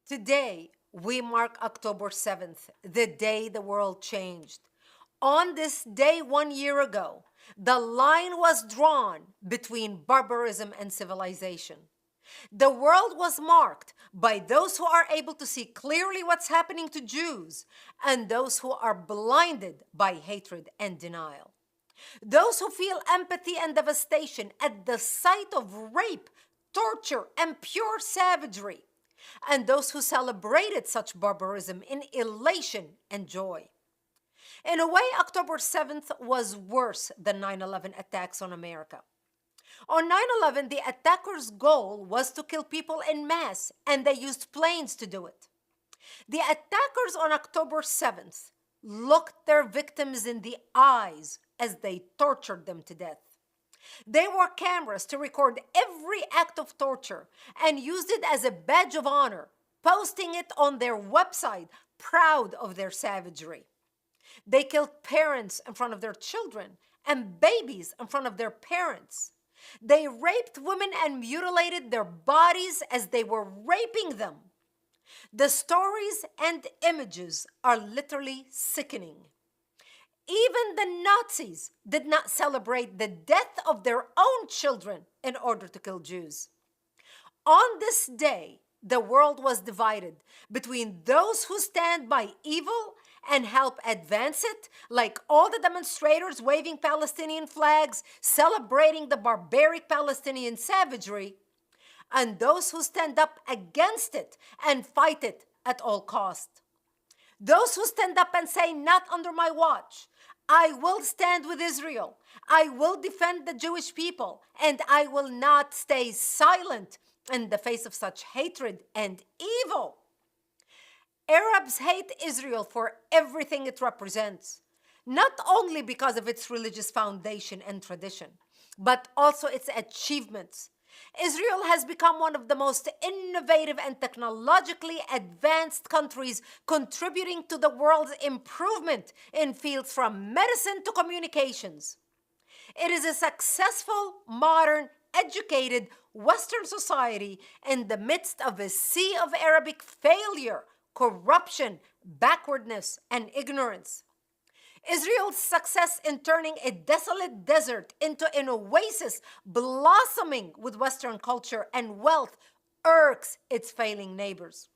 Today, we mark October 7th, the day the world changed. On this day 1 year ago, the line was drawn between barbarism and civilization. The world was marked by those who are able to see clearly what's happening to Jews and those who are blinded by hatred and denial. Those who feel empathy and devastation at the sight of rape, torture, and pure savagery, and those who celebrated such barbarism in elation and joy. In a way, October 7th was worse than 9/11 attacks on America. On 9/11, the attackers' goal was to kill people en masse, and they used planes to do it. The attackers on October 7th looked their victims in the eyes as they tortured them to death. They wore cameras to record every act of torture and used it as a badge of honor, posting it on their website, proud of their savagery. They killed parents in front of their children and babies in front of their parents. They raped women and mutilated their bodies as they were raping them. The stories and images are literally sickening. Even the Nazis did not celebrate the death of their own children in order to kill Jews. On this day, the world was divided between those who stand by evil and help advance it, like all the demonstrators waving Palestinian flags, celebrating the barbaric Palestinian savagery, and those who stand up against it and fight it at all cost. Those who stand up and say, "Not under my watch. I will stand with Israel. I will defend the Jewish people, and I will not stay silent in the face of such hatred and evil." Arabs hate Israel for everything it represents, not only because of its religious foundation and tradition, but also its achievements. Israel has become one of the most innovative and technologically advanced countries, contributing to the world's improvement in fields from medicine to communications. It is a successful, modern, educated Western society in the midst of a sea of Arabic failure, corruption, backwardness, and ignorance. Israel's success in turning a desolate desert into an oasis blossoming with Western culture and wealth irks its failing neighbors.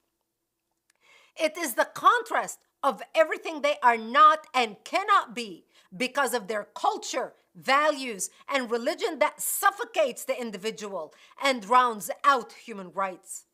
It is the contrast of everything they are not and cannot be because of their culture, values, and religion that suffocates the individual and drowns out human rights.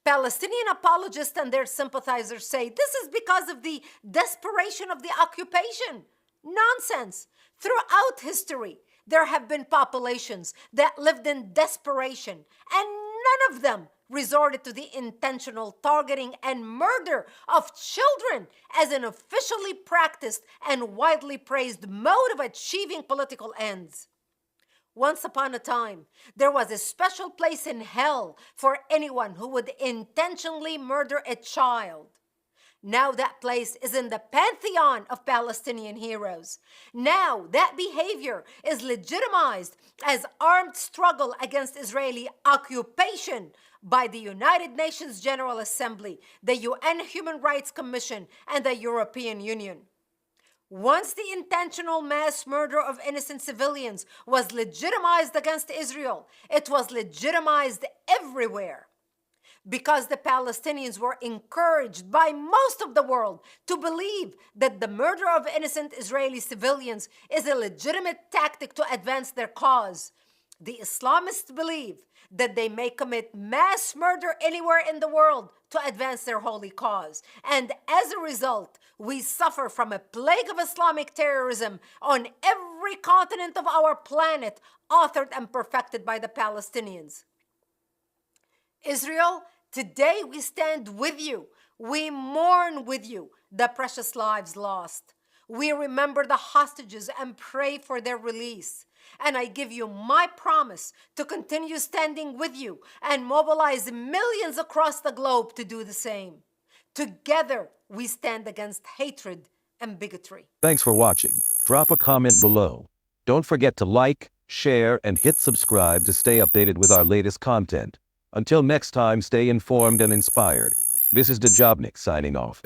Palestinian apologists and their sympathizers say this is because of the desperation of the occupation. Nonsense. Throughout history, there have been populations that lived in desperation, and none of them resorted to the intentional targeting and murder of children as an officially practiced and widely praised mode of achieving political ends. Once upon a time, there was a special place in hell for anyone who would intentionally murder a child. Now that place is in the pantheon of Palestinian heroes. Now that behavior is legitimized as armed struggle against Israeli occupation by the United Nations General Assembly, the UN Human Rights Commission, and the European Union. Once the intentional mass murder of innocent civilians was legitimized against Israel, it was legitimized everywhere. Because the Palestinians were encouraged by most of the world to believe that the murder of innocent Israeli civilians is a legitimate tactic to advance their cause, the Islamists believe that they may commit mass murder anywhere in the world to advance their holy cause. And as a result, we suffer from a plague of Islamic terrorism on every continent of our planet, authored and perfected by the Palestinians. Israel, today we stand with you. We mourn with you the precious lives lost. We remember the hostages and pray for their release. And I give you my promise to continue standing with you and mobilize millions across the globe to do the same. Together, we stand against hatred and bigotry. Thanks for watching. Drop a comment below. Don't forget to like, share, and hit subscribe to stay updated with our latest content. Until next time, stay informed and inspired. This is Dejobnik signing off.